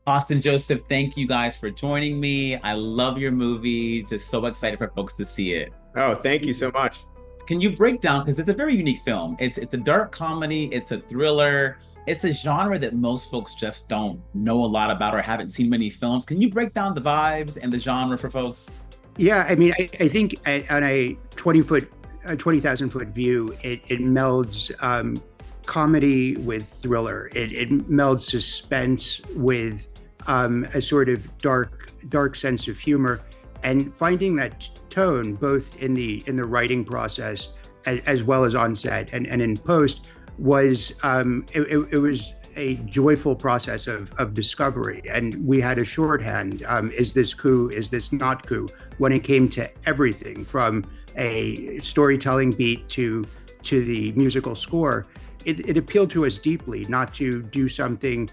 Austin, Joseph, thank you guys for joining me. I love your movie. Just so excited for folks to see it. Oh, thank you so much. Can you break down, because it's a very unique film. It's a dark comedy, it's a thriller, it's a genre that most folks just don't know a lot about or haven't seen many films. Can you break down the vibes and the genre for folks? Yeah, I mean, I think on a 20,000 foot view, it melds comedy with thriller. It melds suspense with a sort of dark sense of humor, and finding that tone both in the writing process as well as on set and in post was it was a joyful process of discovery. And we had a shorthand: is this coup? Is this not coup? When it came to everything from a storytelling beat to the musical score, it appealed to us deeply not to do something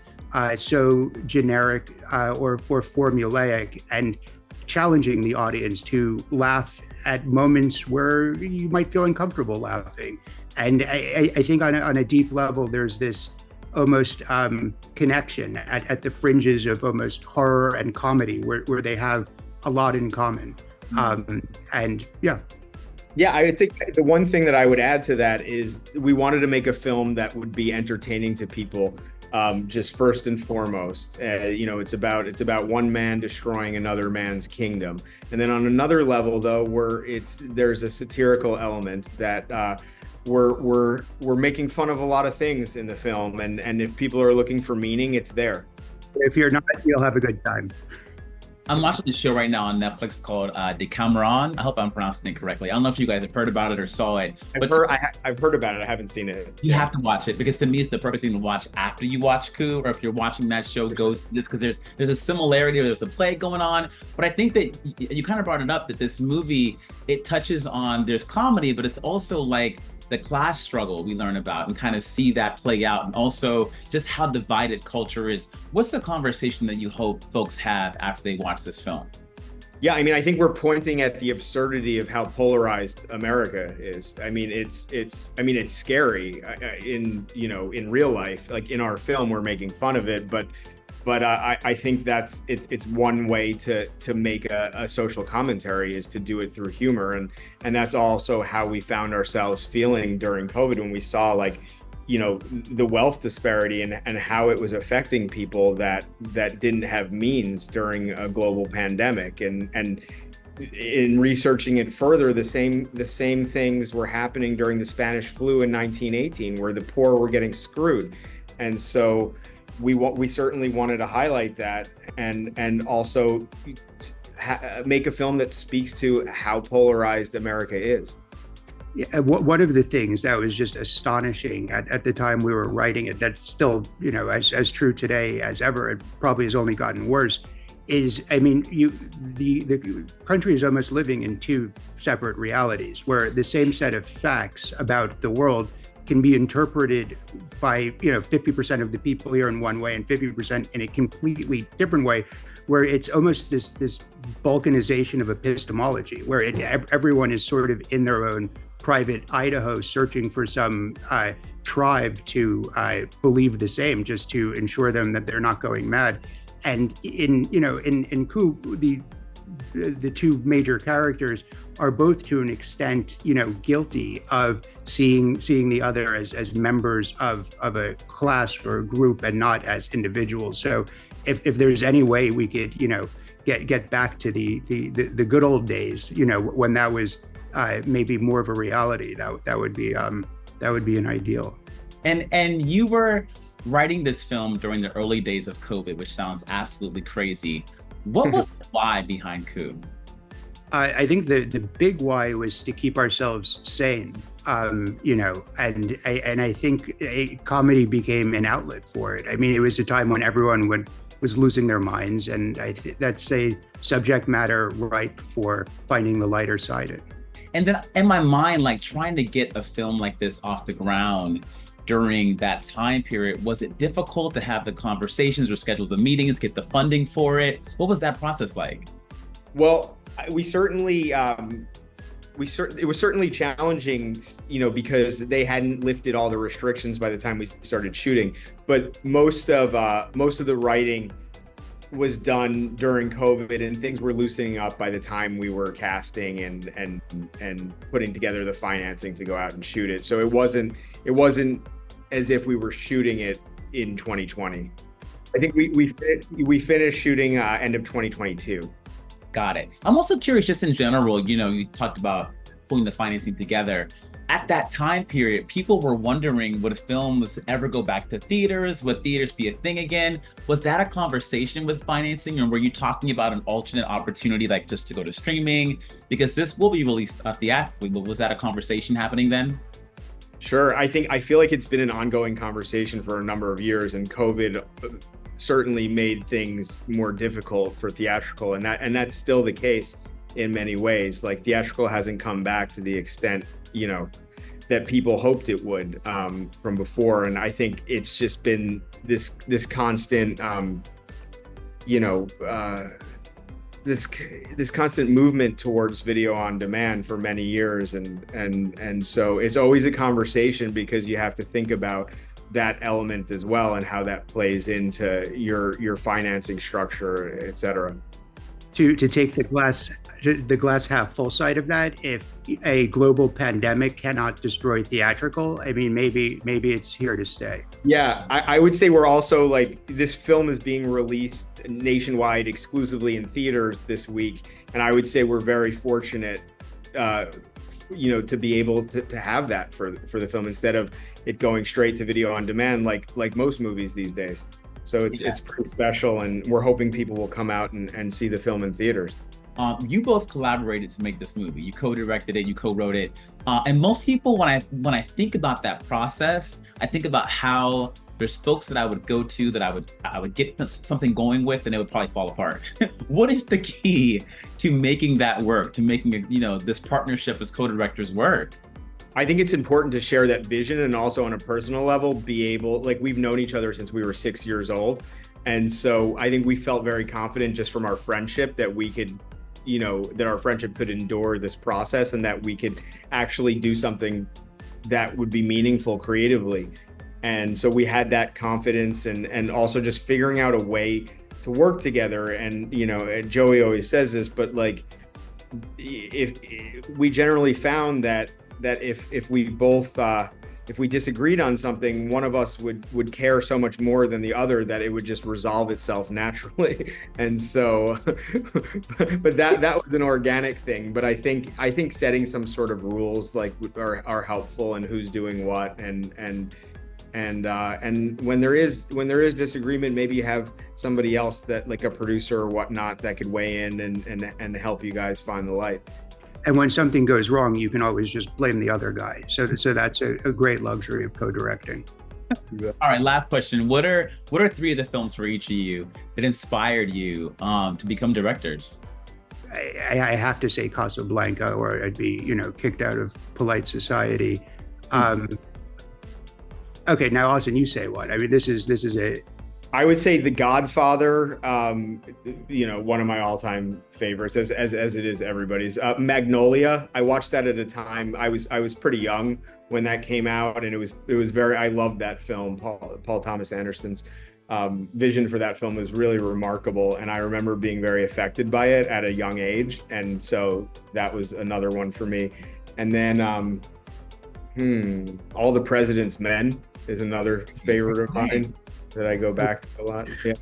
so generic or formulaic, and challenging the audience to laugh at moments where you might feel uncomfortable laughing. And I think on a deep level, there's this almost connection at the fringes of almost horror and comedy where they have a lot in common. And yeah. Yeah, I think the one thing that I would add to that is we wanted to make a film that would be entertaining to people, just first and foremost. It's about one man destroying another man's kingdom, and then on another level, though, there's a satirical element that we're making fun of a lot of things in the film, and if people are looking for meaning, it's there. If you're not, you'll have a good time. I'm watching this show right now on Netflix called Decameron. I hope I'm pronouncing it correctly. I don't know if you guys have heard about it or saw it, but I've heard about it. I haven't seen it. you have to watch it because to me it's the perfect thing to watch after you watch Coup, or if you're watching that show, go through this because there's a similarity or there's a play going on. But I think that you kind of brought it up that this movie, it touches on, there's comedy, but it's also like the class struggle we learn about and kind of see that play out, and also just how divided culture is. What's the conversation that you hope folks have after they watch this film? Yeah, I mean, I think we're pointing at the absurdity of how polarized America is. I mean, it's scary in real life. Like in our film, we're making fun of it, but I think it's one way to make a social commentary, is to do it through humor, and that's also how we found ourselves feeling during COVID, when we saw the wealth disparity and how it was affecting people that didn't have means during a global pandemic, and in researching it further, the same things were happening during the Spanish flu in 1918, where the poor were getting screwed, and so we certainly wanted to highlight that, and also make a film that speaks to how polarized America is. Yeah, one of the things that was just astonishing at the time we were writing it, that's still, as true today as ever, it probably has only gotten worse, is, I mean, the country is almost living in two separate realities, where the same set of facts about the world can be interpreted by 50% of the people here in one way and 50% in a completely different way, where it's almost this balkanization of epistemology, where everyone is sort of in their own private Idaho searching for some tribe to believe the same, just to ensure them that they're not going mad. And in Coup, the two major characters are both, to an extent, guilty of seeing the other as members of a class or a group and not as individuals. So if there's any way we could get back to the good old days, when that was maybe more of a reality, that would be an ideal. And you were writing this film during the early days of COVID, which sounds absolutely crazy. What was the why behind Coup? I think the big why was to keep ourselves sane, and I think comedy became an outlet for it. I mean, it was a time when everyone was losing their minds, and that's a subject matter ripe for finding the lighter side. And then in my mind, like trying to get a film like this off the ground during that time period, was it difficult to have the conversations or schedule the meetings, get the funding for it? What was that process like? Well, it was certainly challenging, because they hadn't lifted all the restrictions by the time we started shooting. But most of the writing was done during COVID, and things were loosening up by the time we were casting and putting together the financing to go out and shoot it. So it wasn't as if we were shooting it in 2020. I think we finished shooting end of 2022. Got it. I'm also curious, just in general, you talked about pulling the financing together. At that time period, people were wondering, would films ever go back to theaters? Would theaters be a thing again? Was that a conversation with financing, or were you talking about an alternate opportunity, like just to go to streaming? Because this will be released theatrically, but was that a conversation happening then? Sure. I feel like it's been an ongoing conversation for a number of years, and COVID certainly made things more difficult for theatrical, and that's still the case in many ways. Like, theatrical hasn't come back to the extent, that people hoped it would from before. And I think it's just been this constant, this constant movement towards video on demand for many years. And so it's always a conversation, because you have to think about that element as well, and how that plays into your financing structure, et cetera. To take the glass half full side of that, if a global pandemic cannot destroy theatrical, I mean, maybe it's here to stay. Yeah, I would say we're also, like, this film is being released nationwide exclusively in theaters this week, and I would say we're very fortunate, to be able to have that for the film, instead of it going straight to video on demand like most movies these days. So it's pretty special, and we're hoping people will come out and see the film in theaters. You both collaborated to make this movie. You co-directed it, you co-wrote it, and most people, when I think about that process, I think about how there's folks that I would go to that I would get something going with, and it would probably fall apart. What is the key to making that work? To making this partnership as co-directors work? I think it's important to share that vision, and also on a personal level, be able, like, we've known each other since we were 6 years old. And so I think we felt very confident just from our friendship that we could, that our friendship could endure this process, and that we could actually do something that would be meaningful creatively. And so we had that confidence, and also just figuring out a way to work together. And, Joey always says this, but, like, if we generally found that if we both if we disagreed on something, one of us would care so much more than the other that it would just resolve itself naturally. And so but that was an organic thing. But I think setting some sort of rules, like, are helpful, and who's doing what, and when there is disagreement, maybe you have somebody else, that, like a producer or whatnot, that could weigh in and help you guys find the light. And when something goes wrong, you can always just blame the other guy. So that's a great luxury of co-directing. All right, last question. What are three of the films for each of you that inspired you to become directors? I have to say Casablanca, or I'd be, kicked out of polite society. Okay, now Austin, you say what? I mean, this is a. I would say The Godfather, one of my all-time favorites, as it is everybody's. Magnolia, I watched that at a time. I was pretty young when that came out, and it was very. I loved that film. Paul Thomas Anderson's vision for that film was really remarkable, and I remember being very affected by it at a young age, and so that was another one for me. And then All the President's Men is another favorite of mine that I go back to a lot. Yeah.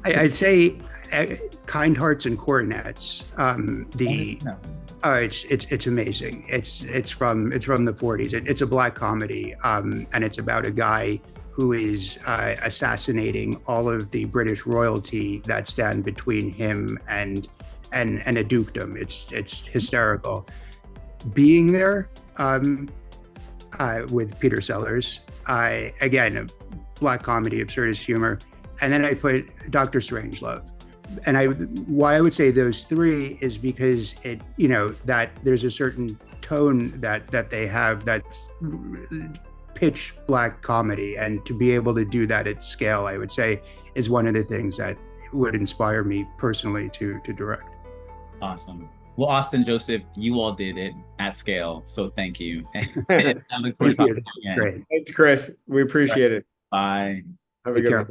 I'd say Kind Hearts and Coronets. It's amazing. It's from the 40s. It's a black comedy, and it's about a guy who is assassinating all of the British royalty that stand between him and a dukedom. It's hysterical. Being there with Peter Sellers, again, black comedy, absurdist humor, and then I put Dr. Strangelove. And why I would say those three is because that there's a certain tone that they have that's pitch black comedy, and to be able to do that at scale, I would say, is one of the things that would inspire me personally to direct. Awesome. Well, Austin, Joseph, you all did it at scale, so thank you. I look forward to talking to you again. Great. Thanks, Chris. We appreciate it. Bye. Have a good one.